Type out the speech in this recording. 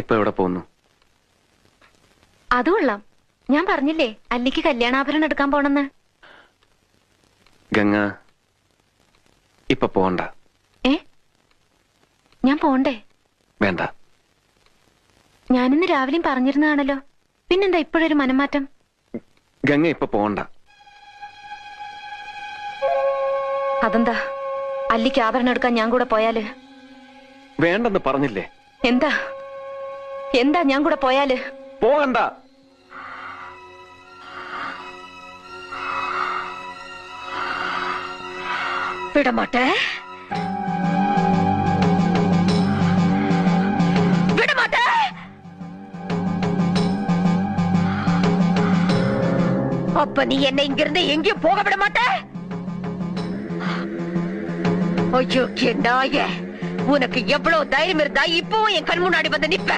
ഇപ്പൊ എവിടെ പോകുന്നു? അത് കൊള്ളാം. ഞാൻ പറഞ്ഞില്ലേ അല്ലിക്ക് കല്യാണാഭരണം എടുക്കാൻ പോണെന്ന്. ഗംഗ ഇപ്പൊ പോണ്ട. ഞാൻ പോണ്ടേ? വേണ്ട. ഞാനിന്ന് രാവിലെയും പറഞ്ഞിരുന്നതാണല്ലോ, പിന്നെന്താ ഇപ്പോഴൊരു മനംമാറ്റം? ഗംഗ ഇപ്പൊ പോണ്ട. അതെന്താ? അല്ലിക്ക് ആഭരണം എടുക്കാൻ ഞാൻ കൂടെ പോയാല്? വേണ്ടെന്ന് പറഞ്ഞില്ലേ? എന്താ എന്താ ഞാൻ കൂടെ പോയാല്? പോകണ്ട. വിടമാട്ടെ, വിടമാട്ടെ. அப்ப நீ என்னை இங்கிருந்து எங்கேயும் போக விட மாட்ட? ஐயோ நாயே, உனக்கு எவ்வளவு தைரியம் இருந்தா இப்பவும் என் கண் முன்னாடி வந்து நிப்ப?